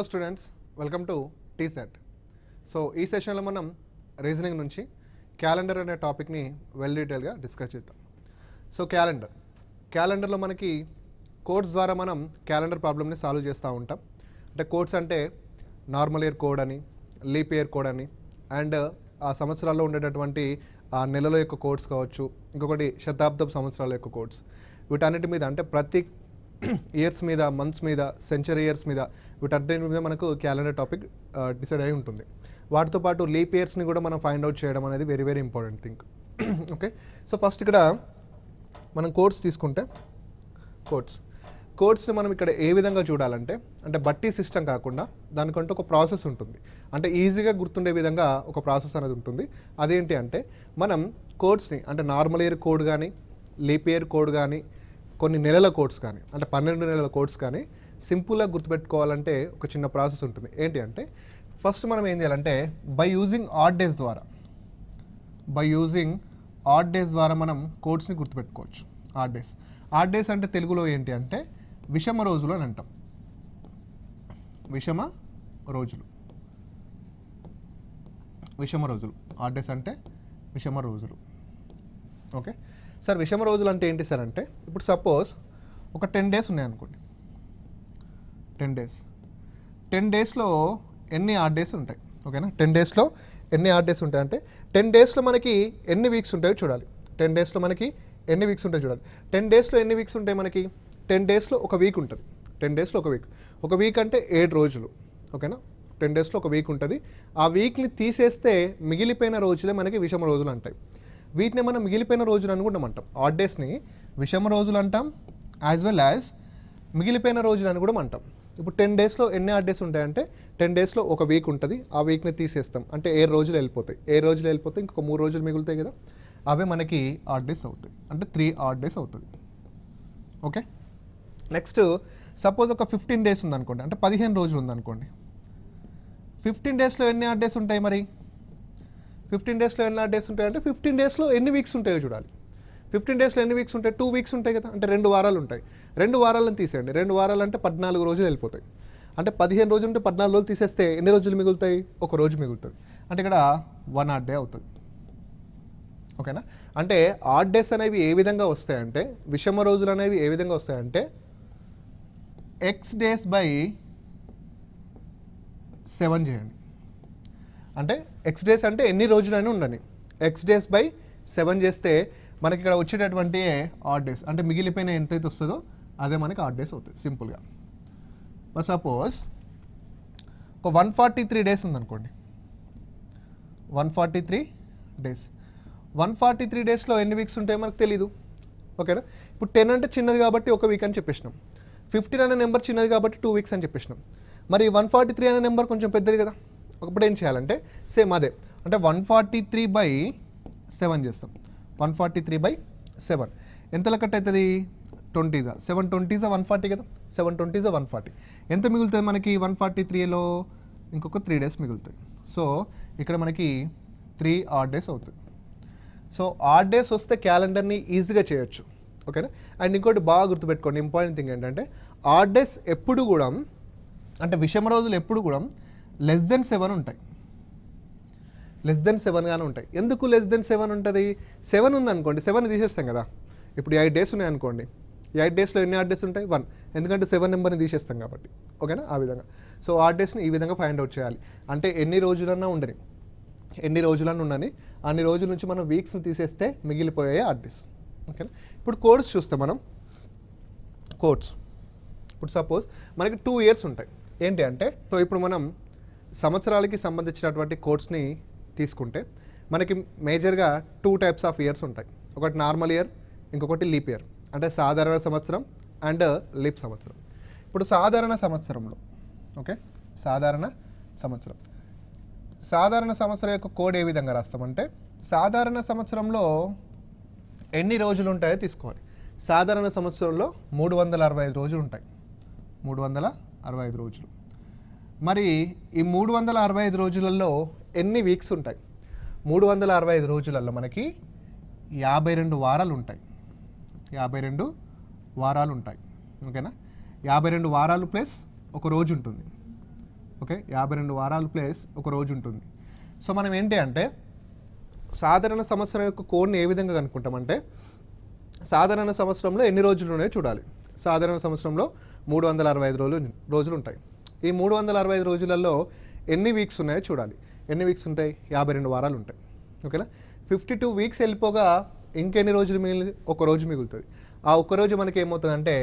Hello students, welcome to TSET. So ఈ సెషన్లో మనం రీజనింగ్ నుంచి క్యాలెండర్ అనే టాపిక్ని వెల్ డీటెయిల్గా డిస్కస్ చేద్దాం. సో క్యాలెండర్లో మనకి కోడ్స్ ద్వారా మనం క్యాలెండర్ ప్రాబ్లమ్ని సాల్వ్ చేస్తూ ఉంటాం. అంటే కోడ్స్ అంటే నార్మల్ ఇయర్ కోడ్ అని, లీప్ ఇయర్ కోడ్ అని, అండ్ ఆ సంవత్సరాల్లో ఉండేటటువంటి ఆ నెలల యొక్క కోడ్స్ కావచ్చు, ఇంకొకటి శతాబ్దపు సంవత్సరాల యొక్క కోడ్స్. వీటన్నిటి మీద అంటే ప్రతి ఇయర్స్ మీద, మంత్స్ మీద, సెంచరీ ఇయర్స్ మీద, వీటన్నిటి మీద మనకు క్యాలెండర్ టాపిక్ డిసైడ్ అయి ఉంటుంది. వాటితో పాటు లీప్ ఇయర్స్ని కూడా మనం ఫైండ్ అవుట్ చేయడం అనేది very very important thing. Okay, so first ఇక్కడ మనం కోడ్స్ తీసుకుంటే కోడ్స్ని మనం ఇక్కడ ఏ విధంగా చూడాలంటే, అంటే బట్టి సిస్టమ్ కాకుండా దానికంటూ ఒక ప్రాసెస్ ఉంటుంది. అంటే ఈజీగా గుర్తుండే విధంగా ఒక ప్రాసెస్ అనేది ఉంటుంది. అదేంటి అంటే మనం కోడ్స్ని అంటే నార్మల్ ఇయర్ కోడ్ కానీ, లీప్ ఇయర్ కోడ్ కానీ, కొన్ని నెలల కోడ్స్ కానీ, అంటే 12 నెలల కోడ్స్ కానీ సింపుల్గా గుర్తుపెట్టుకోవాలంటే ఒక చిన్న ప్రాసెస్ ఉంటుంది. ఏంటి అంటే ఫస్ట్ మనం ఏం చేయాలంటే బై యూజింగ్ ఆడ్ డేస్ ద్వారా మనం కోడ్స్ని గుర్తుపెట్టుకోవచ్చు. ఆడ్ డేస్ అంటే తెలుగులో ఏంటి అంటే విషమ రోజులు అని అంటాం. విషమ రోజులు ఆడ్ డేస్ అంటే విషమ రోజులు. ఓకే సార్, విషమ రోజులు అంటే ఏంటి సార్ అంటే, ఇప్పుడు సపోజ్ ఒక 10 డేస్ ఉన్నాయనుకోండి. 10 డేస్లో ఎన్ని ఆడ్ డేస్ ఉంటాయి? ఓకేనా, 10 డేస్లో ఎన్ని ఆడ్ డేస్ ఉంటాయి అంటే 10 డేస్లో మనకి ఎన్ని వీక్స్ ఉంటాయో చూడాలి. 10 డేస్లో మనకి ఎన్ని వీక్స్ ఉంటాయో చూడాలి. 10 డేస్లో ఎన్ని వీక్స్ ఉంటాయి మనకి? 10 డేస్లో ఒక వీక్ ఉంటుంది. 10 డేస్లో ఒక వీక్ అంటే 7 రోజులు. ఓకేనా, 10 డేస్లో ఒక వీక్ ఉంటుంది. ఆ వీక్ని తీసేస్తే మిగిలిపోయిన రోజులే మనకి విషమ రోజులు అంటాయి. వీటిని మనం మిగిలిపోయిన రోజులు అని కూడా అంటాం. ఆడ్ డేస్ని విషమ రోజులు అంటాం, యాజ్ వెల్ యాజ్ మిగిలిపోయిన రోజులు అని కూడా అంటాం. ఇప్పుడు 10 డేస్లో ఎన్ని ఆడ్ డేస్ ఉంటాయంటే 10 డేస్లో ఒక వీక్ ఉంటుంది. ఆ వీక్ని తీసేస్తాం అంటే 7 రోజులు వెళ్ళిపోతాయి. 7 రోజులు వెళ్ళిపోతే ఇంకొక 3 రోజులు మిగులుతాయి కదా, అవే మనకి ఆడ్ డేస్ అవుతాయి. అంటే 3 ఆడ్ డేస్ అవుతుంది. ఓకే, నెక్స్ట్ సపోజ్ ఒక 15 డేస్ ఉందనుకోండి, అంటే 15 రోజులు ఉందనుకోండి. 15 డేస్లో ఎన్ని ఆడ్ డేస్ ఉంటాయి మరి? 15 డేస్లో ఎన్ని ఆడ్ డేస్ ఉంటాయి అంటే 15 డేస్లో ఎన్ని వీక్స్ ఉంటాయో చూడాలి. 15 డేస్లో ఎన్ని వీక్స్ ఉంటాయి? 2 వీక్స్ ఉంటాయి కదా, అంటే 2 వారాలు ఉంటాయి. 2 వారాలను తీసేయండి. 2 వారాలు అంటే 14 రోజులు వెళ్ళిపోతాయి. అంటే 15 రోజులు ఉంటే 14 రోజులు తీసేస్తే ఎన్ని రోజులు మిగులుతాయి? ఒక రోజు మిగులుతుంది. అంటే ఇక్కడ 1 ఆడ్ డే అవుతుంది. ఓకేనా, అంటే ఆడ్ డేస్ అనేవి ఏ విధంగా వస్తాయంటే, విషమ రోజులు అనేవి ఏ విధంగా వస్తాయంటే x డేస్ బై 7 చేయండి. అంటే ఎక్స్ డేస్ అంటే ఎన్ని రోజులైనా ఉండని, ఎక్స్ డేస్ బై 7 చేస్తే మనకి ఇక్కడ వచ్చేటటువంటి ఆడ్ డేస్ అంటే మిగిలిపోయిన ఎంతైతే వస్తుందో అదే మనకి ఆడ్ డేస్ అవుతుంది సింపుల్గా. సపోజ్ ఒక 143 డేస్ ఉందనుకోండి. 143 డేస్లో ఎన్ని వీక్స్ ఉంటాయో మనకు తెలీదు. ఓకేనా, ఇప్పుడు 10 అంటే చిన్నది కాబట్టి ఒక వీక్ అని చెప్పేసినాం. 15 అనే నెంబర్ చిన్నది కాబట్టి 2 వీక్స్ అని చెప్పేసినాం. మరి 143 అనే నెంబర్ కొంచెం పెద్దది కదా. ఒకప్పుడు ఏం చేయాలంటే సేమ్ అదే, అంటే 143/7 చేస్తాం. 143/7 ఎంతలో కట్ అవుతుంది? 20 7 20 140 కదా, 7 20 140. ఎంత మిగులుతుంది మనకి 143లో? ఇంకొక 3 డేస్ మిగులుతాయి. సో ఇక్కడ మనకి 3 ఆడ్ డేస్ అవుతుంది. సో ఆడ్ డేస్ వస్తే క్యాలెండర్ని ఈజీగా చేయొచ్చు. ఓకేనా, అండ్ ఇంకోటి బాగా గుర్తుపెట్టుకోండి, ఇంపార్టెంట్ థింగ్ ఏంటంటే ఆడ్ డేస్ ఎప్పుడు కూడా, అంటే విషమ రోజులు ఎప్పుడు కూడా లెస్ దెన్ 7 ఉంటాయి. లెస్ దెన్ 7గానే ఉంటాయి. ఎందుకు లెస్ దెన్ 7 ఉంటుంది? 7 ఉందనుకోండి, 7 తీసేస్తాం కదా. ఇప్పుడు 8 డేస్ ఉన్నాయనుకోండి, 8 డేస్లో ఎన్ని ఆడ్ డేస్ ఉంటాయి? 1, ఎందుకంటే 7 నెంబర్ని తీసేస్తాం కాబట్టి. ఓకేనా, ఆ విధంగా. సో ఆడ్ డేస్ని ఈ విధంగా ఫైండ్ అవుట్ చేయాలి. అంటే ఎన్ని రోజులన్నా ఉండని, అన్ని రోజుల నుంచి మనం వీక్స్ని తీసేస్తే మిగిలిపోయాయి ఆడ్ డేస్. ఓకేనా, ఇప్పుడు కోడ్స్ చూస్తే మనం ఇప్పుడు సపోజ్ మనకి 2 ఇయర్స్ ఉంటాయి. ఏంటి అంటే, సో ఇప్పుడు మనం సంవత్సరాలకి సంబంధించినటువంటి కోడ్స్ని తీసుకుంటే మనకి మేజర్గా 2 టైప్స్ ఆఫ్ ఇయర్స్ ఉంటాయి. ఒకటి నార్మల్ ఇయర్, ఇంకొకటి లీప్ ఇయర్. అంటే సాధారణ సంవత్సరం అండ్ లీప్ సంవత్సరం. ఇప్పుడు సాధారణ సంవత్సరంలో, ఓకే, సాధారణ సంవత్సరం యొక్క కోడ్ ఏ విధంగా రాస్తామంటే, సాధారణ సంవత్సరంలో ఎన్ని రోజులు ఉంటాయో తీసుకోవాలి. సాధారణ సంవత్సరంలో 365 రోజులు ఉంటాయి. 365 రోజులు. మరి ఈ 365 రోజులలో ఎన్ని వీక్స్ ఉంటాయి? 365 రోజులలో మనకి 52 వారాలు ఉంటాయి. 52 వారాలు ఉంటాయి. ఓకేనా, 52 వారాలు ప్లస్ ఒక రోజు ఉంటుంది. ఓకే, 52 వారాలు ప్లస్ ఒక రోజు ఉంటుంది. సో మనం ఏంటి అంటే సాధారణ సంవత్సరం యొక్క కోడ్ని ఏ విధంగా కనుక్కుంటామంటే సాధారణ సంవత్సరంలో ఎన్ని రోజులు ఉన్నాయో చూడాలి. సాధారణ సంవత్సరంలో 365 రోజులు ఉంటాయి. ఈ 365 రోజులలో ఎన్ని వీక్స్ ఉన్నాయో చూడాలి. ఎన్ని వీక్స్ ఉంటాయి? 52 వారాలు ఉంటాయి. ఓకేనా, 52 వీక్స్ వెళ్ళిపోగా ఇంకెన్ని రోజులు మిగిలి? ఒక రోజు మిగులుతుంది. ఆ ఒక్క రోజు మనకి ఏమవుతుందంటే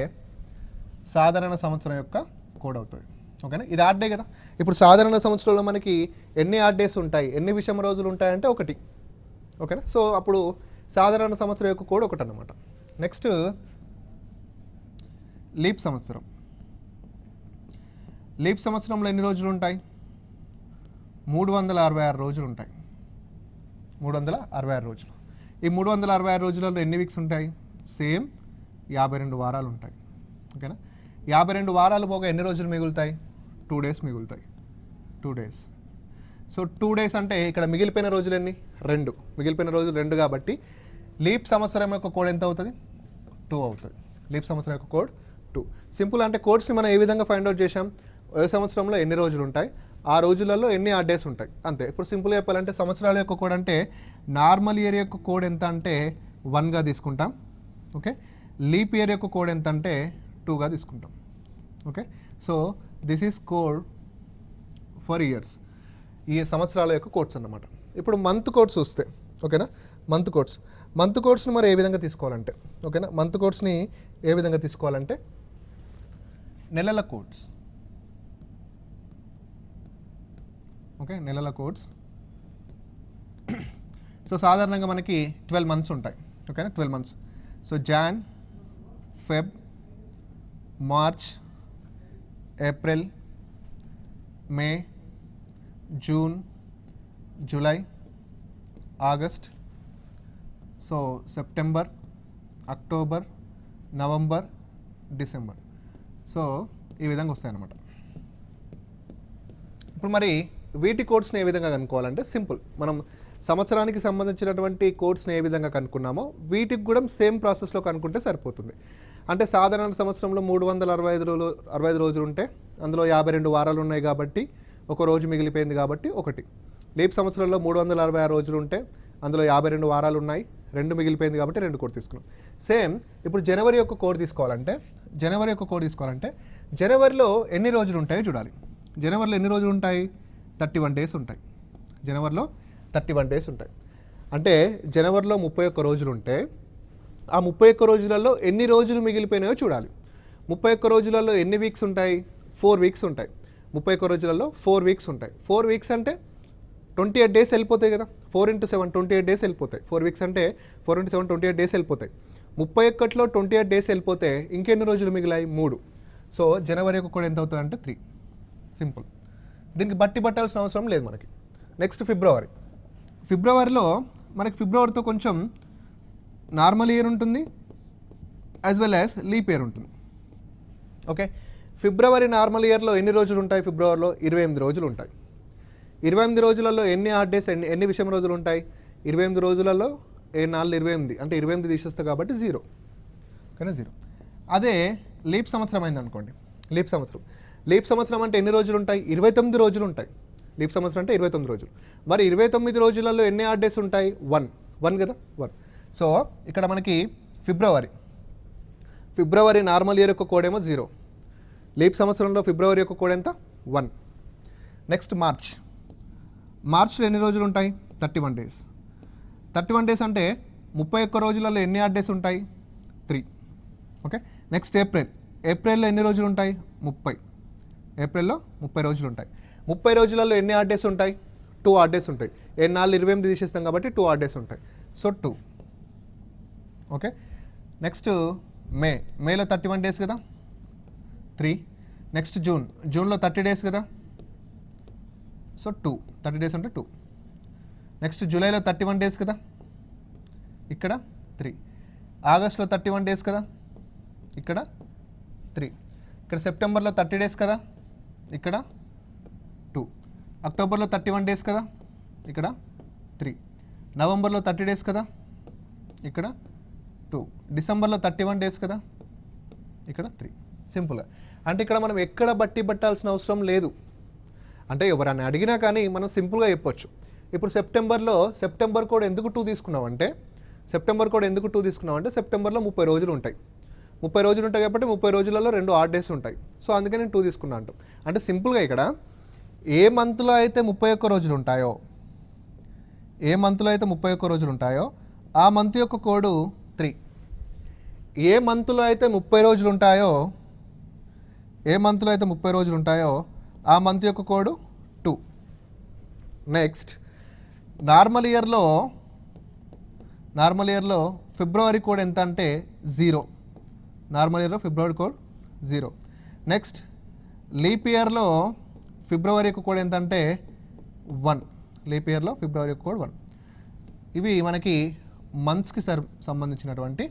సాధారణ సంవత్సరం యొక్క కోడ్ అవుతుంది. ఓకేనా, ఇది ఆడ్ డే కదా. ఇప్పుడు సాధారణ సంవత్సరంలో మనకి ఎన్ని ఆడ్ డేస్ ఉంటాయి, ఎన్ని విషమ రోజులు ఉంటాయంటే 1. ఓకేనా, సో అప్పుడు సాధారణ సంవత్సరం యొక్క కోడ్ 1 అన్నమాట. నెక్స్ట్ లీప్ సంవత్సరం. లీప్ సంవత్సరంలో ఎన్ని రోజులు ఉంటాయి? 366 రోజులు ఉంటాయి. 366 రోజులు. ఈ 366 రోజులలో ఎన్ని వీక్స్ ఉంటాయి? సేమ్ 52 వారాలు ఉంటాయి. ఓకేనా, 52 వారాలు పోగా ఎన్ని రోజులు మిగులుతాయి? 2 డేస్ మిగులుతాయి. 2 డేస్. సో 2 డేస్ అంటే ఇక్కడ మిగిలిపోయిన రోజులు ఎన్ని? 2. మిగిలిపోయిన రోజులు 2 కాబట్టి లీప్ సంవత్సరం యొక్క కోడ్ ఎంత అవుతుంది? 2 అవుతుంది. లీప్ సంవత్సరం యొక్క కోడ్ 2. సింపుల్. అంటే కోడ్స్ని మనం ఏ విధంగా ఫైండ్ అవుట్ చేసాం? ఏ సంవత్సరంలో ఎన్ని రోజులు ఉంటాయి, ఆ రోజులలో ఎన్ని ఆడ్ డేస్ ఉంటాయి, అంతే. ఇప్పుడు సింపుల్గా చెప్పాలంటే సంవత్సరాల యొక్క కోడ్ అంటే నార్మల్ ఇయర్ యొక్క కోడ్ ఎంత అంటే 1గా తీసుకుంటాం. ఓకే, లీప్ ఇయర్ యొక్క కోడ్ ఎంత అంటే 2గా తీసుకుంటాం. Okay, so this is code for years. ఈ సంవత్సరాల యొక్క కోడ్స్ అన్నమాట. ఇప్పుడు మంత్ కోడ్స్ వస్తే, ఓకేనా, మంత్ కోడ్స్ని మరి ఏ విధంగా తీసుకోవాలంటే, ఓకేనా, మంత్ కోడ్స్ని ఏ విధంగా తీసుకోవాలంటే నెలల కోడ్స్. ఓకే, నెలల కోడ్స్. సో సాధారణంగా మనకి 12 మంత్స్ ఉంటాయి. ఓకేనా, 12 months. So Jan, Feb, March, April, May, June, July, August, so September, October, November, December. So ఈ విధంగా వస్తాయన్నమాట. ఇప్పుడు మరి వీటి కోడ్స్ని ఏ విధంగా కనుక్కోవాలంటే సింపుల్. మనం సంవత్సరానికి సంబంధించినటువంటి కోడ్స్ని ఏ విధంగా కనుక్కున్నామో వీటికి కూడా సేమ్ ప్రాసెస్లో కనుక్కుంటే సరిపోతుంది. అంటే సాధారణ సంవత్సరంలో 365 రోజులు ఉంటే అందులో 52 వారాలు ఉన్నాయి కాబట్టి ఒక రోజు మిగిలిపోయింది కాబట్టి 1. లీప్ సంవత్సరంలో 366 రోజులు ఉంటే అందులో 52 వారాలు ఉన్నాయి, 2 మిగిలిపోయింది కాబట్టి 2 కోడ్ తీసుకున్నాం. సేమ్ ఇప్పుడు జనవరి యొక్క కోడ్ తీసుకోవాలంటే జనవరిలో ఎన్ని రోజులు ఉంటాయో చూడాలి. జనవరిలో ఎన్ని రోజులు ఉంటాయి? 31 డేస్ ఉంటాయి. జనవరిలో 31 డేస్ ఉంటాయి. అంటే జనవరిలో 31 రోజులు ఉంటే ఆ 31 రోజులలో ఎన్ని రోజులు మిగిలిపోయినాయో చూడాలి. 31 రోజులలో ఎన్ని వీక్స్ ఉంటాయి? 4 వీక్స్ ఉంటాయి. 31 రోజులలో 4 వీక్స్ ఉంటాయి. 4 వీక్స్ అంటే 28 డేస్ వెళ్ళిపోతాయి కదా. 4 × 7 28 డేస్ వెళ్ళిపోతాయి. 4 వీక్స్ అంటే 4 × 7 28 డేస్ వెళ్ళిపోతాయి. 31లో 28 డేస్ వెళ్ళిపోతే ఇంకెన్ని రోజులు మిగిలాయి? 3. సో జనవరి యొక్క కోడ్ ఎంత అవుతుంది అంటే 3. సింపుల్. దీనికి బట్టి పట్టాల్సిన అవసరం లేదు మనకి. నెక్స్ట్ ఫిబ్రవరిలో మనకి ఫిబ్రవరితో కొంచెం నార్మల్ ఇయర్ ఉంటుంది as well as leap year ఉంటుంది. ఓకే, ఫిబ్రవరి నార్మల్ ఇయర్లో ఎన్ని రోజులు ఉంటాయి? ఫిబ్రవరిలో 28 రోజులు ఉంటాయి. 28 రోజులలో ఎన్ని ఆడ్ డేస్, ఎన్ని విషమ రోజులు ఉంటాయి? 28 రోజులలో 4 28 అంటే 28 తీసేస్తాయి కాబట్టి 0. ఓకేనా, 0. అదే లీప్ సంవత్సరం అయింది అనుకోండి. లీప్ సంవత్సరం అంటే ఎన్ని రోజులు ఉంటాయి? 29 రోజులు ఉంటాయి. లీప్ సంవత్సరం అంటే 29 రోజులు. మరి 29 రోజులలో ఎన్ని ఆడ్ డేస్ ఉంటాయి? 1 కదా, 1. సో ఇక్కడ మనకి ఫిబ్రవరి నార్మల్ ఇయర్ యొక్క కోడ్ ఏమో 0. లీప్ సంవత్సరంలో ఫిబ్రవరి యొక్క కోడ్ ఎంత? 1. నెక్స్ట్ మార్చ్లో ఎన్ని రోజులు ఉంటాయి? 31 డేస్. 31 డేస్ అంటే 31 రోజులలో ఎన్ని ఆడ్ డేస్ ఉంటాయి? 3. ఓకే, నెక్స్ట్ ఏప్రిల్లో ఎన్ని రోజులు ఉంటాయి? 30. ఏప్రిల్లో 30 రోజులు ఉంటాయి. 30 రోజులలో ఎన్ని ఆడ్ డేస్ ఉంటాయి? 2 ఆడ్ డేస్ ఉంటాయి. 4 28 తీసేస్తాం కాబట్టి 2 ఆడ్ డేస్ ఉంటాయి. సో 2. ఓకే, నెక్స్ట్ మేలో 31 డేస్ కదా, 3. నెక్స్ట్ జూన్లో 30 డేస్ కదా, సో 2. 30 డేస్ అంటే 2. నెక్స్ట్ జూలైలో 31 డేస్ కదా, ఇక్కడ 3. ఆగస్ట్లో 31 డేస్ కదా, ఇక్కడ 3. ఇక్కడ సెప్టెంబర్లో 30 డేస్ కదా, ఇక్కడ 2. అక్టోబర్లో 31 డేస్ కదా, ఇక్కడ 3. నవంబర్లో 30 డేస్ కదా, ఇక్కడ 2. డిసెంబర్లో 31 డేస్ కదా, ఇక్కడ 3. సింపుల్గా. అంటే ఇక్కడ మనం ఎక్కడ బట్టి పట్టాల్సిన అవసరం లేదు. అంటే ఎవరైనా అడిగినా కానీ మనం సింపుల్గా చెప్పొచ్చు. ఇప్పుడు సెప్టెంబర్ కోడ్ ఎందుకు 2 తీసుకున్నామంటే సెప్టెంబర్లో 30 రోజులు ఉంటాయి. 30 రోజులు ఉంటాయి కాబట్టి 30 రోజులలో 2 ఆడ్ డేస్ ఉంటాయి. సో అందుకే నేను 2 తీసుకున్నా అంటాం. అంటే సింపుల్గా ఇక్కడ ఏ మంత్లో అయితే 31 రోజులు ఉంటాయో ఆ మంత్ యొక్క కోడ్ 3. ఏ మంత్లో అయితే 30 రోజులు ఉంటాయో ఆ మంత్ యొక్క కోడ్ 2. నెక్స్ట్ నార్మల్ ఇయర్లో ఫిబ్రవరి కోడ్ ఎంత అంటే 0. నార్మల్ ఇయర్లో ఫిబ్రవరి కోడ్ 0. నెక్స్ట్ లీప్ ఇయర్లో ఫిబ్రవరి యొక్క కోడ్ ఎంత అంటే 1. లీప్ ఇయర్లో ఫిబ్రవరి యొక్క కోడ్ 1. ఇవి మనకి మంత్స్కి సంబంధించినటువంటి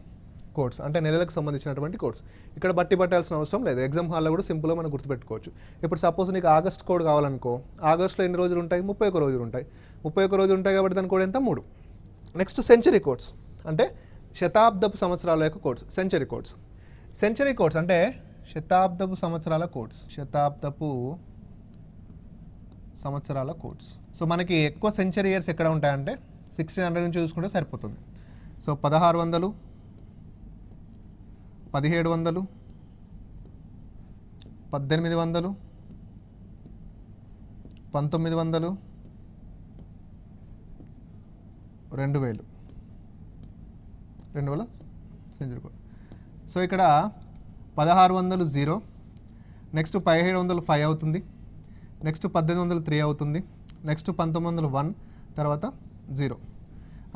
కోడ్స్, అంటే నెలలకు సంబంధించినటువంటి కోడ్స్. ఇక్కడ బట్టి పట్టాల్సిన అవసరం లేదు. ఎగ్జామ్ హాల్లో కూడా సింపుల్గా మనం గుర్తుపెట్టుకోవచ్చు. ఇప్పుడు సపోజ్ నీకు ఆగస్ట్ కోడ్ కావాలనుకో, ఆగస్ట్లో ఎన్ని రోజులు ఉంటాయి? 31 రోజులు ఉంటాయి. 31 రోజులు ఉంటాయి కాబట్టి దాని కోడ్ ఎంత? 3. నెక్స్ట్ సెంచరీ కోడ్స్, అంటే శతాబ్దపు సంవత్సరాల యొక్క కోడ్స్. సెంచరీ కోడ్స్ అంటే శతాబ్దపు సంవత్సరాల కోడ్స్. సో మనకి ఎక్కువ సెంచరీ ఇయర్స్ ఎక్కడ ఉంటాయంటే 1600 నుంచి చూసుకుంటే సరిపోతుంది. So 1600, 1700, 1800, 1900, 2000 century code. సో ఇక్కడ 1600 0, నెక్స్ట్ 1700 5 అవుతుంది, నెక్స్ట్ 1800 3 అవుతుంది, నెక్స్ట్ 1900 1, తర్వాత 0.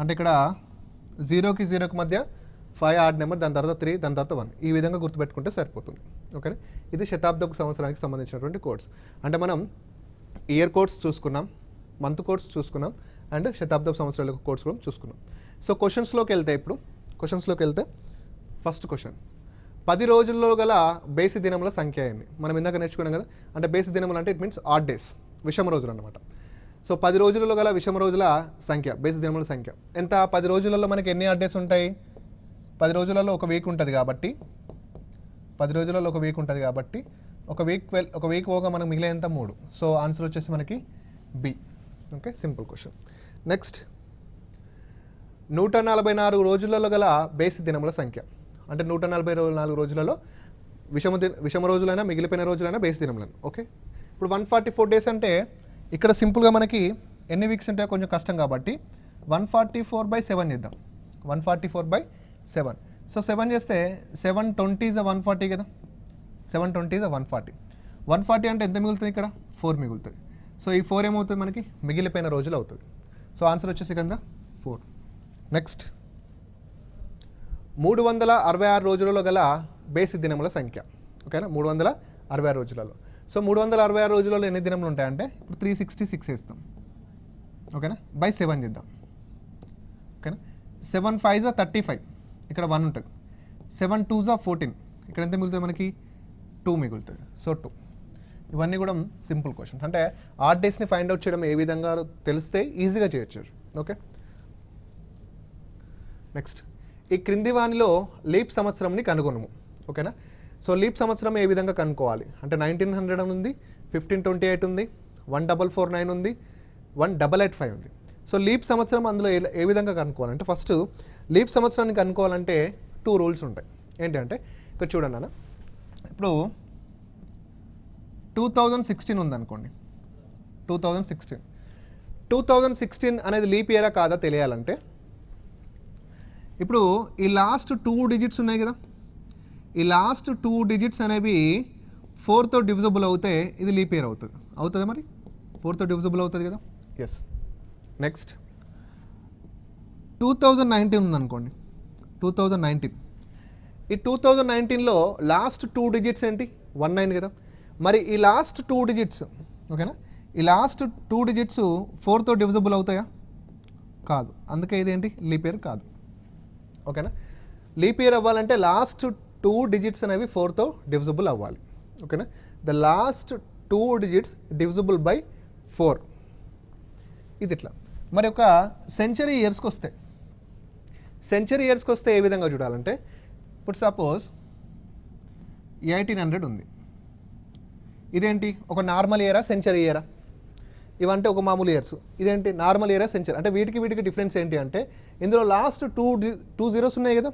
అంటే ఇక్కడ 0కి 0కి మధ్య 5 ఆడ్ నెంబర్, దాని తర్వాత 3, దాని తర్వాత 1. ఈ విధంగా గుర్తుపెట్టుకుంటే సరిపోతుంది. ఓకేనా? ఇది శతాబ్దపు సంవత్సరానికి సంబంధించినటువంటి కోడ్స్. అంటే మనం ఇయర్ కోడ్స్ చూసుకున్నాం, మంత్ కోడ్స్ చూసుకున్నాం, అండ్ శతాబ్దపు సంవత్సరాల కోడ్స్ కూడా చూసుకున్నాం. సో క్వశ్చన్స్లోకి వెళ్తే ఫస్ట్ క్వశ్చన్, 10 రోజుల్లో గల బేసి దినముల సంఖ్య ఏంటి? మనం ఇందాక నేర్చుకున్నాం కదా. అంటే బేసి దినములు అంటే ఇట్ మీన్స్ ఆడ్ డేస్, విషమ రోజులు అన్నమాట. సో 10 రోజులలో గల విషమ రోజుల సంఖ్య, బేసి దినముల సంఖ్య ఎంత? 10 రోజులలో మనకి ఎన్ని ఆడ్ డేస్ ఉంటాయి? 10 రోజులలో ఒక వీక్ ఉంటుంది కాబట్టి ఒక వీక్ పోగా మనకు మిగిలేంత 3. సో ఆన్సర్ వచ్చేసి మనకి B. Okay, simple question. Next 144 రోజులలో గల బేసి దినముల సంఖ్య. అంటే 144 రోజులలో విషమ రోజులైనా మిగిలిపోయిన రోజులైనా బేసి దినములను. ఓకే, ఇప్పుడు 144 డేస్ అంటే ఇక్కడ సింపుల్గా మనకి ఎన్ని వీక్స్ ఉంటాయో కొంచెం కష్టం కాబట్టి 144/7 చేద్దాం. 144/7. సో 7 చేస్తే 720 is 140 కదా. 720 is 140. 140 అంటే ఎంత మిగులుతుంది? ఇక్కడ 4 మిగులుతుంది. సో ఈ 4 ఏమవుతుంది? మనకి మిగిలిపోయిన రోజులు అవుతుంది. సో ఆన్సర్ వచ్చేసి కింద 4. నెక్స్ట్ 366 రోజులలో గల బేసి దినముల సంఖ్య. ఓకేనా? 366 రోజులలో. సో 366 రోజులలో ఎన్ని దినములు ఉంటాయంటే ఇప్పుడు 366 వేస్తాం. ఓకేనా? బై 7 చేద్దాం. ఓకేనా? 7 5 35, ఇక్కడ 1 ఉంటుంది. 7 2 14, ఇక్కడ ఎంత మిగులుతుంది? మనకి 2 మిగులుతుంది. సో 2. ఇవన్నీ కూడా సింపుల్ క్వశ్చన్స్. అంటే ఆడ్ డేస్ని ఫైండ్ అవుట్ చేయడం ఏ విధంగా తెలిస్తే ఈజీగా చేయొచ్చు. ఓకే, నెక్స్ట్ ఈ క్రింది వానిలో లీప్ సంవత్సరంని కనుగొనము. ఓకేనా? సో లీప్ సంవత్సరం ఏ విధంగా కనుక్కోవాలి అంటే 1900 ఉంది, 1528 ఉంది, 1449 ఉంది, 1885 ఉంది. సో లీప్ సంవత్సరం అందులో ఏ విధంగా కనుక్కోవాలంటే ఫస్ట్ లీప్ సంవత్సరాన్ని కనుక్కోవాలంటే 2 రూల్స్ ఉంటాయి. ఏంటంటే ఇక్కడ చూడండి అన్న, ఇప్పుడు 2016 ఉందనుకోండి. 2016 అనేది లీప్ ఇయరా కాదా తెలియాలంటే ఇప్పుడు ఈ లాస్ట్ 2 డిజిట్స్ ఉన్నాయి కదా, ఈ లాస్ట్ 2 డిజిట్స్ అనేవి 4తో డివిజిబుల్ అవుతే ఇది లీప్ ఇయర్ అవుతుంది మరి 4తో డివిజిబుల్ అవుతుంది కదా. ఎస్. నెక్స్ట్ 2019 ఉందనుకోండి. 2019, ఈ 2019లో లాస్ట్ 2 డిజిట్స్ ఏంటి? 19 కదా. మరి ఈ లాస్ట్ 2 డిజిట్స్, ఓకేనా, ఈ లాస్ట్ 2 డిజిట్స్ 4తో డివిజిబుల్ అవుతాయా? కాదు. అందుకే ఇదేంటి? లీప్ ఇయర్ కాదు. ఓకేనా? లీప్ ఇయర్ అవ్వాలంటే లాస్ట్ 2 డిజిట్స్ అనేవి 4తో డివిజిబుల్ అవ్వాలి. ఓకేనా? The last 2 digits divisible by 4. ఇది ఇట్లా. మరి ఒక సెంచరీ ఇయర్స్కి వస్తే ఏ విధంగా చూడాలంటే ఇప్పుడు సపోజ్ 1800 ఉంది. ఇదేంటి? ఒక నార్మల్ ఇయరా సెంచరీ ఇయరా? ఇవంటే ఒక మామూలు ఇయర్స్. ఇదేంటి నార్మల్ ఇయర్ సెంచరీ. అంటే వీటికి డిఫరెన్స్ ఏంటి అంటే ఇందులో లాస్ట్ టూ జీరోస్ ఉన్నాయి కదా,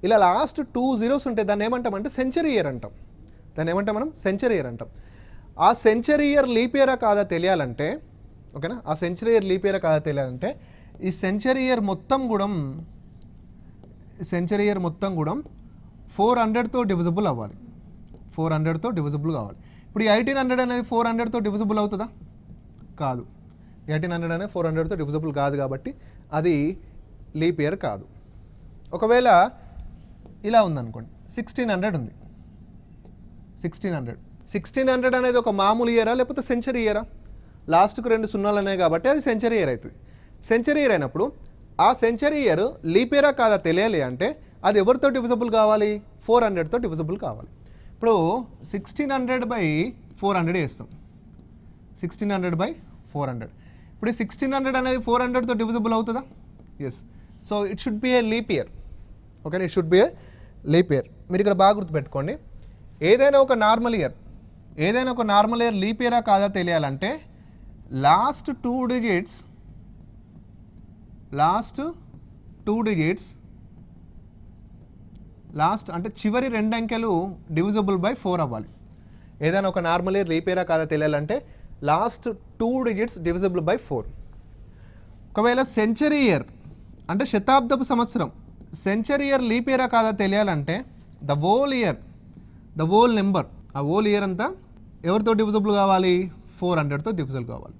ఇలా లాస్ట్ 2 జీరోస్ ఉంటే దాన్ని ఏమంటామంటే సెంచరీ ఇయర్ అంటాం. దాన్ని ఏమంటాం మనం? సెంచరీ ఇయర్ అంటాం. ఆ సెంచరీ ఇయర్ లీప్ ఇయరా కాదా తెలియాలంటే, ఓకేనా, ఆ సెంచరీ ఇయర్ లీప్ ఇయరా కాదా తెలియాలంటే ఈ సెంచరీ ఇయర్ మొత్తం కూడా 400తో డివిజిబుల్ అవ్వాలి. 400తో డివిజిబుల్ కావాలి. ఇప్పుడు ఈ 1800 అనేది 400తో డివిజిబుల్ అవుతుందా? కాదు. 1800 అనేది 400తో డివిజిబుల్ కాదు కాబట్టి అది లీప్ ఇయర్ కాదు. ఒకవేళ ఇలా ఉందనుకోండి, 1600 ఉంది. 1600 అనేది ఒక మామూలు ఇయరా లేకపోతే సెంచరీ ఇయరా? లాస్ట్కు 2 సున్నాలు ఉన్నాయి కాబట్టి అది సెంచరీ ఇయర్ అవుతుంది. సెంచరీ ఇయర్ అయినప్పుడు ఆ సెంచరీ ఇయర్ లీప్ ఇయరా కాదా తెలియాలి అంటే అది ఎవరితో డివిజిబుల్ కావాలి? 400తో డివిజిబుల్ కావాలి. ఇప్పుడు 1600/400 వేస్తాం. 1600/400. ఇప్పుడు ఈ 1600 అనేది 400తో డివిజిబుల్ అవుతుందా? Yes. So it should be a leap year. Okay, it should be a leap year. మీరు ఇక్కడ బాగా గుర్తుపెట్టుకోండి, ఏదైనా ఒక నార్మల్ ఇయర్ లీప్ ఇయరా కాదా తెలియాలంటే లాస్ట్ టూ డిజిట్స్ అంటే చివరి 2 అంకెలు డివిజిబుల్ బై 4 అవ్వాలి. ఏదైనా ఒక నార్మల్ ఇయర్ లీప్ ఇయరా కాదా తెలియాలంటే లాస్ట్ 2 డిజిట్స్ డివిజిబుల్ బై 4. ఒకవేళ సెంచరీ ఇయర్ అంటే శతాబ్దపు సంవత్సరం, సెంచరీ ఇయర్ లీప్ ఇయరా కాదా తెలియాలంటే ద హోల్ నెంబర్, ఆ హోల్ ఇయర్ అంతా ఎవరితో డివిజిబుల్ కావాలి? 400తో డివిజిబుల్ కావాలి.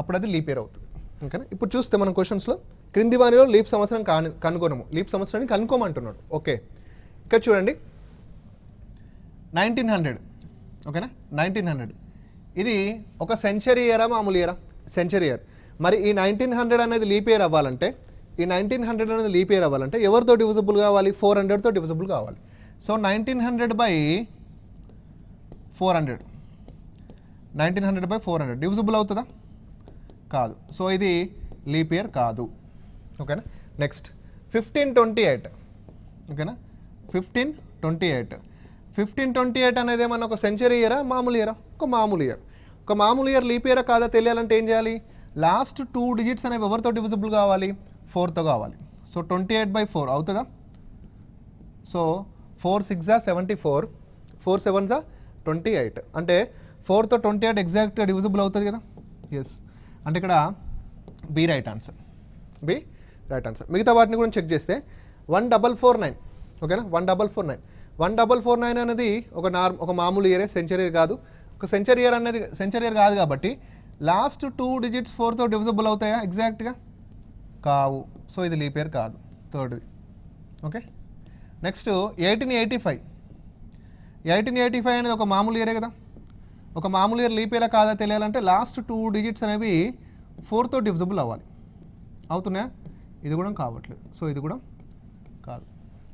అప్పుడు అది లీప్ ఇయర్ అవుతుంది. ఓకేనా? ఇప్పుడు చూస్తే మనం క్వశ్చన్స్లో క్రింది వానిలో లీప్ సంవత్సరం కనుగొనము, లీప్ సంవత్సరాన్ని కనుక్కోమంటున్నాడు. ఓకే, ఇక్కడ చూడండి 1900. ఓకేనా, 1900 ఇది ఒక సెంచరీ ఇయరా మామూలు ఇయరా? Century year. మరి ఈ 1900 అనేది లీప్ ఇయర్ అవ్వాలంటే ఎవరితో డివిజిబుల్ కావాలి? 400తో డివిజిబుల్ కావాలి. సో 1900/400 డివిజిబుల్ అవుతుందా? కాదు. సో ఇది లీప్ ఇయర్ కాదు. ఓకేనా? నెక్స్ట్ 1528. ఓకేనా, 1528 అనేది ఏమన్నా ఒక సెంచరీ ఇయరా మామూలు ఇయరా? ఒక మామూలు ఇయర్ లీప్ ఇయరా కాదా తెలియాలంటే ఏం చేయాలి? లాస్ట్ 2 డిజిట్స్ అనేవి ఎవరితో డివిజిబుల్ కావాలి? 4తో కావాలి. సో 28/4 అవుతుందా? సో 4 6 74, 4 7 28. అంటే 4తో 28 ఎగ్జాక్ట్గా డివిజిబుల్ అవుతుంది కదా? ఎస్. అంటే ఇక్కడ బి రైట్ ఆన్సర్. మిగతా వాటిని కూడా చెక్ చేస్తే 1449. ఓకేనా, 1449 అనేది ఒక మామూలు ఇయరే, సెంచరీ ఇయర్ కాదు. ఒక సెంచరీ ఇయర్ కాదు కాబట్టి లాస్ట్ 2 డిజిట్స్ 4తో డివిజిబుల్ అవుతాయా ఎగ్జాక్ట్గా? కావు. సో ఇది లీప్ ఇయర్ కాదు, థర్డ్ది. ఓకే, నెక్స్ట్ 1885 అనేది ఒక మామూలు ఇయరే కదా. ఒక మామూలు ఇయర్ లీప్ ఇయర్ కాదా తెలియాలంటే లాస్ట్ 2 డిజిట్స్ అనేవి 4తో డివిజిబుల్ అవ్వాలి. అవుతున్నాయా? ఇది కూడా కావట్లేదు. సో ఇది కూడా కాదు.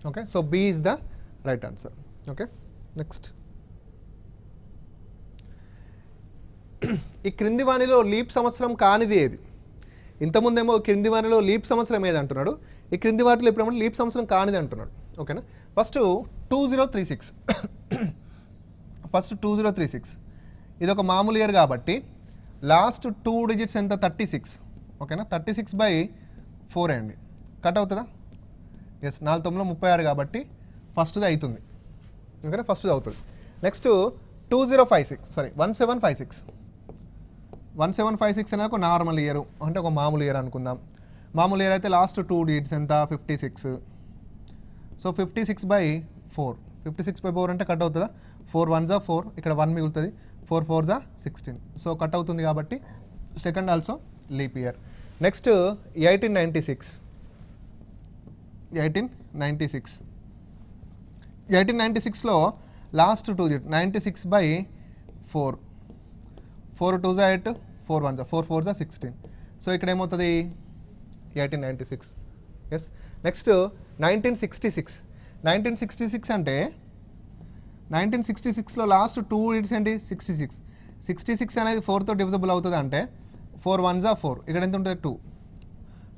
Okay, so B is the right answer. Okay, next ఈ క్రింది వానిలో లీప్ సంవత్సరం కానిది ఏది? ఇంతకుముందేమో క్రింది వానిలో లీప్ సంవత్సరం ఏది అంటున్నాడు, ఈ క్రింది వాటిలో ఇప్పుడు లీప్ సంవత్సరం కానిది అంటున్నాడు. ఓకేనా, ఫస్ట్ 2036. ఇది ఒక మామూలు ఇయర్ కాబట్టి లాస్ట్ 2 డిజిట్స్ ఎంత? 36. ఓకేనా, 36/4 అండి. కట్ అవుతుందా? ఎస్, 4 9 36 కాబట్టి ఫస్ట్ది అవుతుంది. ఓకేనా, ఫస్ట్ది అవుతుంది. నెక్స్ట్ 1756 అనేది ఒక నార్మల్ ఇయర్, అంటే ఒక మామూలు ఇయర్ అనుకుందాం. మామూలు ఇయర్ అయితే లాస్ట్ 2 డిజిట్స్ ఎంత? 56. సో 56/4. 56/4 అంటే కట్ అవుతుందా? 4 1 4, ఇక్కడ 1 మిగులుతుంది. 4 4 16. సో కట్ అవుతుంది కాబట్టి second also leap year. Next 1896లో లాస్ట్ 2 డిజిట్ 96/4. 4 2 8, 4 1 4 4 16. సో ఇక్కడ ఏమవుతుంది? 1896. ఎస్. నెక్స్ట్ 1966 అంటే 1966లో లాస్ట్ 2 డిజిట్స్ ఏంటి? 66 అనేది 4తో డివిజిబుల్ అవుతుంది అంటే 4 1 4, ఇక్కడ ఎంత ఉంటుంది? 2.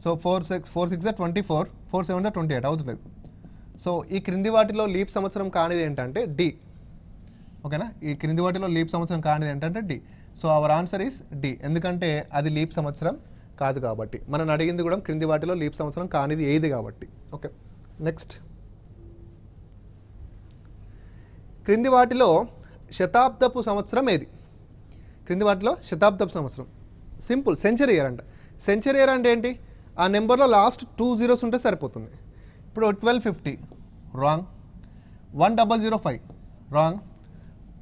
సో 4 6 24, 4 7 28 అవుతుంది. సో ఈ క్రింది వాటిలో లీప్ సంవత్సరం కానిది ఏంటంటే డి. ఓకేనా, ఈ క్రింది వాటిలో లీప్ సంవత్సరం కానిది ఏంటంటే D. So our answer is D, ఎందుకంటే అది లీప్ సంవత్సరం కాదు కాబట్టి. మనం అడిగింది కూడా క్రింది వాటిలో లీప్ సంవత్సరం కానిది ఏది కాబట్టి. Okay, next. క్రింది వాటిలో శతాబ్దపు సంవత్సరం ఏది? క్రింది వాటిలో శతాబ్దపు సంవత్సరం సింపుల్, సెంచరీ ఇయర్ అంట. సెంచరీ ఇయర్ అంటే ఏంటి? ఆ నెంబర్లో లాస్ట్ 2 zeros ఉంటే సరిపోతుంది. ఇప్పుడు 1250 రాంగ్, 1005 రాంగ్,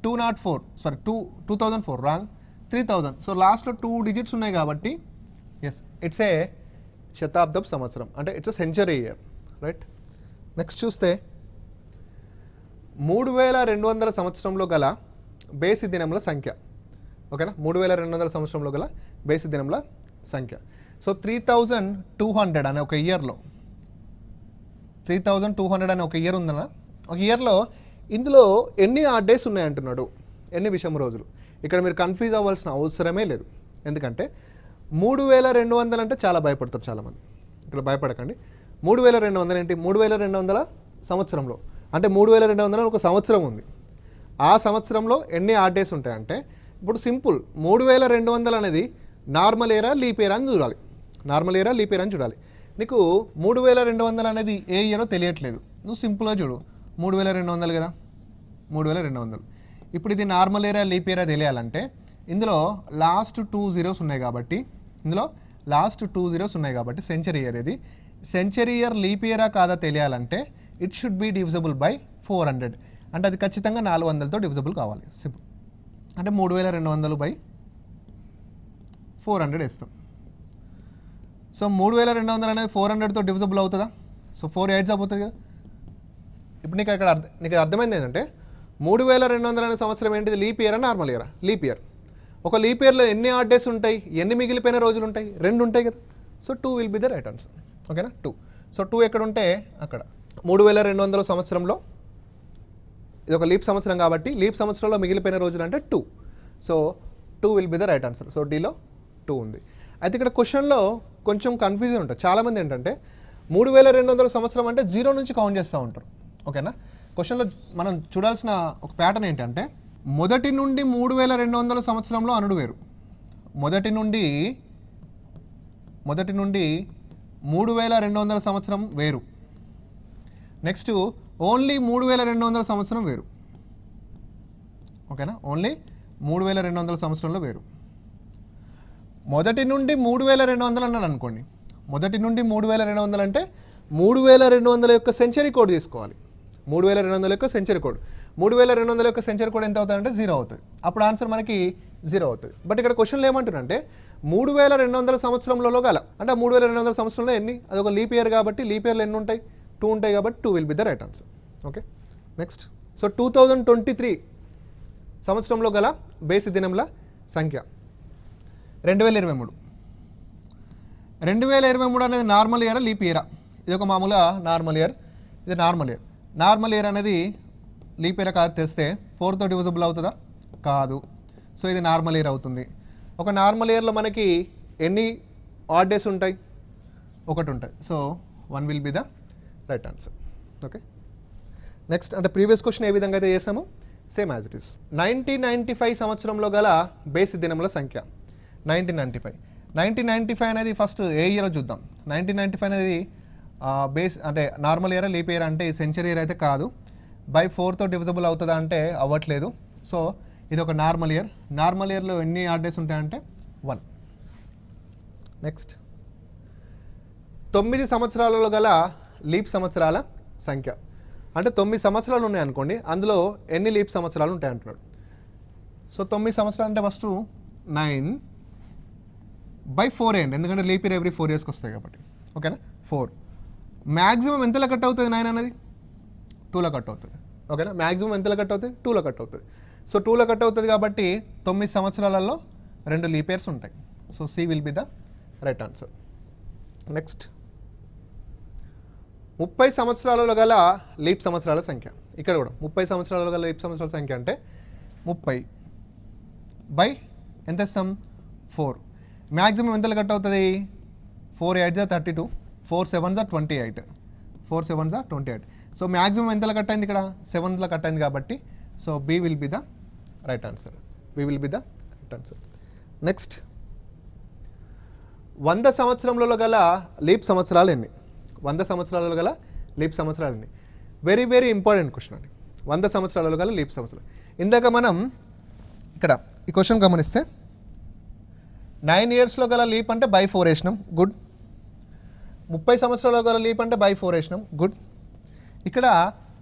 2004 రాంగ్, 3000. సో లాస్ట్లో 2 digits ఉన్నాయి కాబట్టి ఎస్, ఇట్స్ ఏ శతాబ్దపు సంవత్సరం, అంటే it's a century year, right. Next చూస్తే 3200 సంవత్సరంలో గల బేసి దినముల సంఖ్య. ఓకేనా, 3200 సంవత్సరంలో గల బేసి దినముల సంఖ్య. సో 3200 అనే ఒక ఇయర్లో 3200 అనే ఒక ఇయర్ ఉందన్న, ఒక ఇయర్లో ఇందులో ఎన్ని ఆడ్ డేస్ ఉన్నాయంటున్నాడు, ఎన్ని విషమ రోజులు. ఇక్కడ మీరు కన్ఫ్యూజ్ అవ్వాల్సిన అవసరమే లేదు, ఎందుకంటే 3200 అంటే చాలా భయపడతారు చాలామంది. ఇక్కడ భయపడకండి. 3200 ఏంటి? 3200 సంవత్సరంలో అంటే 3200 ఒక సంవత్సరం ఉంది. ఆ సంవత్సరంలో ఎన్ని ఆడ్ డేస్ ఉంటాయంటే, ఇప్పుడు సింపుల్ 3200 అనేది నార్మల్ ఇయరా లీప్ ఇయర్ అని చూడాలి. నార్మల్ ఇయరా లీప్ ఇయర్ అని చూడాలి. నీకు 3200 అనేది ఏ ఇయరో తెలియట్లేదు, నువ్వు సింపుల్గా చూడు, 3200 కదా, 3200. ఇప్పుడు ఇది నార్మల్ ఇయరా లీప్ ఇయరా తెలియాలంటే ఇందులో లాస్ట్ 2 zeros ఉన్నాయి కాబట్టి, సెంచరీ ఇయర్ ఇది. సెంచరీ ఇయర్ లీప్ ఇయరా కాదా తెలియాలంటే it should B divisible by 400, అంటే అది ఖచ్చితంగా 400తో డివిజబుల్ కావాలి. సింపుల్, అంటే 3200 బై 400 వేస్తాం. సో 3200 అనేది 400తో డివిజబుల్ అవుతుందా? సో 4 8s అవుతుంది కదా. ఇప్పుడు నీకు అర్థమైంది ఏంటంటే 3200 అనే సంవత్సరం ఏంటిది? లీప్ ఇయరా నార్మల్ ఇయరా? Leap year. ఒక లీప్ ఇయర్లో ఎన్ని ఆడ్ డేస్ ఉంటాయి, ఎన్ని మిగిలిపోయిన రోజులు ఉంటాయి? 2 ఉంటాయి కదా. So 2 will be the right answer. ఓకేనా, 2. సో 2 ఎక్కడ ఉంటే అక్కడ. 3200 సంవత్సరంలో ఇది ఒక లీప్ సంవత్సరం కాబట్టి లీప్ సంవత్సరంలో మిగిలిపోయిన రోజులు అంటే 2. So 2 will be the right answer. So డీలో 2 ఉంది. అయితే ఇక్కడ క్వశ్చన్లో కొంచెం కన్ఫ్యూజన్ ఉంటుంది. చాలామంది ఏంటంటే 3200 సంవత్సరం అంటే 0 నుంచి కౌంట్ చేస్తూ ఉంటారు. ఓకేనా, క్వశ్చన్లో మనం చూడాల్సిన ఒక ప్యాటర్న్ ఏంటంటే మొదటి నుండి 3200 సంవత్సరంలో అనుడు వేరు. మొదటి నుండి 3200 సంవత్సరం వేరు. నెక్స్ట్ ఓన్లీ 3200 సంవత్సరం వేరు. ఓకేనా, ఓన్లీ 3200 సంవత్సరంలో వేరు. మొదటి నుండి 3200 అన్నాడు అనుకోండి. మొదటి నుండి 3200 అంటే 3200 యొక్క సెంచరీ కోడ్ తీసుకోవాలి. 3200 యొక్క సెంచరీ కోడ్. 3200 యొక్క సెంచరీ కోడ్ ఎంత అవుతుందంటే 0 అవుతుంది. అప్పుడు ఆన్సర్ మనకి 0 అవుతుంది. బట్ ఇక్కడ క్వశ్చన్లు ఏమంటున్నారంటే 3200 సంవత్సరంలో గల, అంటే 3200 సంవత్సరంలో ఎన్ని? అదొక లీప్ ఇయర్ కాబట్టి లీప్ ఇయర్లో ఎన్ని ఉంటాయి? 2 ఉంటాయి కాబట్టి 2 will be the right answer. Okay, next. So 2023 సంవత్సరంలో గల బేసి దినముల సంఖ్య 2023. 2023 అనేది నార్మల్ ఇయరా లీప్ ఇయరా? ఇది ఒక మామూలుగా నార్మల్ ఇయర్, ఇది నార్మల్ ఇయర్. నార్మల్ ఇయర్ అనేది లీప్ ఇయర్ కాదు తెస్తే 4తో డివిజబుల్ అవుతుందా? కాదు. సో ఇది నార్మల్ ఇయర్ అవుతుంది. ఒక నార్మల్ ఇయర్లో మనకి ఎన్ని ఆడ్ డేస్ ఉంటాయి? 1 ఉంటాయి. So 1 will be the right answer. Okay, next. అంటే ప్రీవియస్ క్వశ్చన్ ఏ విధంగా అయితే చేసామో సేమ్ యాజ్ ఇట్ ఈస్. 1995 సంవత్సరంలో గల బేసి దినముల సంఖ్య 1995 అనేది ఫస్ట్ ఏ ఇయర్ చూద్దాం. 1995 అనేది బేస్ అంటే నార్మల్ ఇయర్ లీప్ ఇయర్ అంటే సెంచరీ ఇయర్ అయితే కాదు. బై 4తో డివిజబుల్ అవుతుందా అంటే అవ్వట్లేదు. సో ఇది ఒక నార్మల్ ఇయర్. నార్మల్ ఇయర్లో ఎన్ని ఆడ్ డేస్ ఉంటాయంటే 1. నెక్స్ట్, 9 సంవత్సరాలలో గల లీప్ సంవత్సరాల సంఖ్య. అంటే 9 సంవత్సరాలు ఉన్నాయి అనుకోండి, అందులో ఎన్ని లీప్ సంవత్సరాలు ఉంటాయి అంటున్నాడు. సో 9 సంవత్సరాలు అంటే ఫస్ట్ 9/4 అండి, ఎందుకంటే లీప్ ఇయర్ ఎవ్రీ 4 yearsకి వస్తాయి కాబట్టి. ఓకేనా, 4. మ్యాక్సిమం ఎంతలో కట్ అవుతుంది 9 అనేది? 2లో కట్ అవుతుంది. ఓకేనా, మ్యాక్సిమం ఎంతలో కట్ అవుతుంది? 2లో కట్ అవుతుంది. సో 2లో కట్ అవుతుంది కాబట్టి 9 సంవత్సరాలలో 2 లీప్ ఇయర్స్ ఉంటాయి. So C will be the right answer. Next, 30 సంవత్సరాలలో గల లీప్ సంవత్సరాల సంఖ్య. ఇక్కడ కూడా 30 సంవత్సరాలలో గల లీప్ సంవత్సరాల సంఖ్య అంటే 30 బై ఎంత ఇస్తాం? 4. మ్యాక్సిమం ఎంతలో కట్ అవుతుంది? 4 8s 32, 4 7s 28, 4 7s 28. So maximum ఎంతలో కట్ అయింది? ఇక్కడ 7లో కట్ అయింది కాబట్టి so B will be the right answer. B will be the right correct answer. Next, 100 సంవత్సరంలో గల లీప్ సంవత్సరాలు ఎన్ని? 100 సంవత్సరాలలో గల లీప్ సంవత్సరాలు ఎన్ని? వెరీ వెరీ ఇంపార్టెంట్ క్వశ్చన్ అండి. 100 సంవత్సరాలలో గల లీప్ సంవత్సరాలు. ఇందాక మనం ఇక్కడ ఈ క్వశ్చన్ గమనిస్తే 9 ఇయర్స్లో గల లీప్ అంటే బై 4 వేసినాం, గుడ్. 30 సంవత్సరాలలో గల లీప్ అంటే బై 4 వేసినాం, గుడ్. ఇక్కడ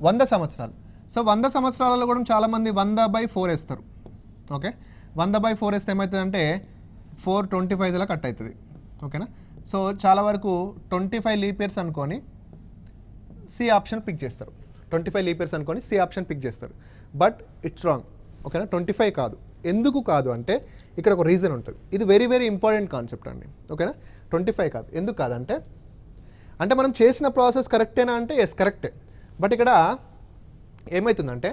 100 సంవత్సరాలు. సో 100 సంవత్సరాలలో కూడా చాలామంది 100/4 వేస్తారు. ఓకే, 100/4 వేస్తే ఏమవుతుందంటే 425 కట్ అవుతుంది. ఓకేనా? సో చాలా వరకు 25 లీప్ ఇయర్స్ అనుకొని సి ఆప్షన్ పిక్ చేస్తారు. 25 లీప్ ఇయర్స్ అనుకొని సి ఆప్షన్ పిక్ చేస్తారు. But it's wrong. ఓకేనా? 25 కాదు. ఎందుకు కాదు అంటే ఇక్కడ ఒక రీజన్ ఉంటుంది. ఇది వెరీ వెరీ ఇంపార్టెంట్ కాన్సెప్ట్ అండి. ఓకేనా? 25 కాదు. ఎందుకు కాదంటే అంటే మనం చేసిన ప్రాసెస్ కరెక్టేనా అంటే ఎస్ కరెక్టే. బట్ ఇక్కడ ఏమవుతుందంటే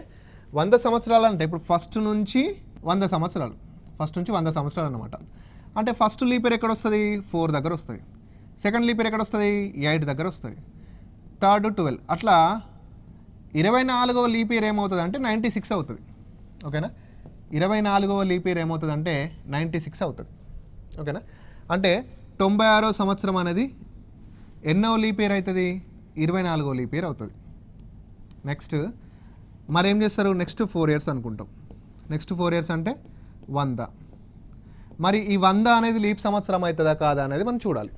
100 సంవత్సరాలు అంటే ఇప్పుడు ఫస్ట్ నుంచి 100 సంవత్సరాలు, ఫస్ట్ నుంచి 100 సంవత్సరాలు అనమాట. అంటే ఫస్ట్ లీప్ ఇయర్ ఎక్కడ వస్తుంది? 4 దగ్గర వస్తుంది. సెకండ్ లీప్ ఇయర్ ఎక్కడ వస్తుంది? 8 దగ్గర వస్తుంది. థర్డ్ 12. అట్లా 24వ లీప్ ఇయర్ ఏమవుతుంది అంటే 96 అవుతుంది. ఓకేనా? 24వ లీప్ ఇయర్ ఏమవుతుంది అంటే 96 అవుతుంది. ఓకేనా? అంటే 96వ సంవత్సరం అనేది ఎన్నో లీప్ ఇయర్ అవుతుంది? 24వ లీప్ ఇయర్ అవుతుంది. నెక్స్ట్ మరి ఏం చేస్తారు? నెక్స్ట్ 4 ఇయర్స్ అనుకుంటాం. నెక్స్ట్ 4 ఇయర్స్ అంటే 100. మరి ఈ 100 అనేది లీప్ సంవత్సరం అవుతుందా కాదా అనేది మనం చూడాలి.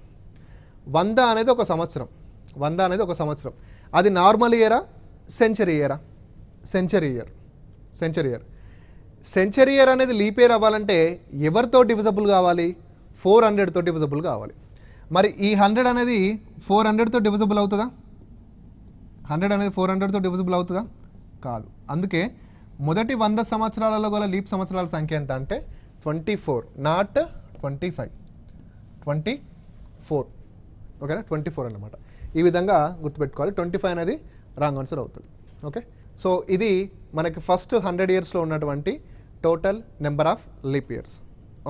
100 అనేది ఒక సంవత్సరం. 100 అనేది ఒక సంవత్సరం. అది నార్మల్ ఇయరా, సెంచరీ ఇయరా? Century year. Century year. Century year అనేది లీప్ ఇయర్ అవ్వాలంటే ఎవరితో డివిజబుల్ కావాలి? 400తో డివిజబుల్ కావాలి. మరి ఈ 100 అనేది 400తో డివిజబుల్ అవుతుందా? 100 అనేది 400తో డివిజబుల్ అవుతుందా? కాదు. అందుకే మొదటి 100 సంవత్సరాలలో గల లీప్ సంవత్సరాల సంఖ్య ఎంత అంటే 24, నాట్ 25. 24. ఓకేనా? 24 అన్నమాట. ఈ విధంగా గుర్తుపెట్టుకోవాలి. 25 అనేది రాంగ్ ఆన్సర్ అవుతుంది. ఓకే, సో ఇది మనకి ఫస్ట్ 100 ఇయర్స్లో ఉన్నటువంటి total number of leap years.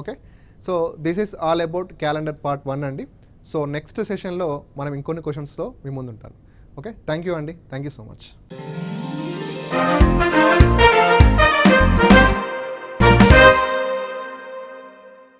Okay, so this is all about calendar part 1 అండి. సో నెక్స్ట్ సెషన్లో మనం ఇంకొన్ని క్వశ్చన్స్తో మీ ముందు ఉంటాను. ఓకే, థ్యాంక్ యూ అండి. Thank you so much.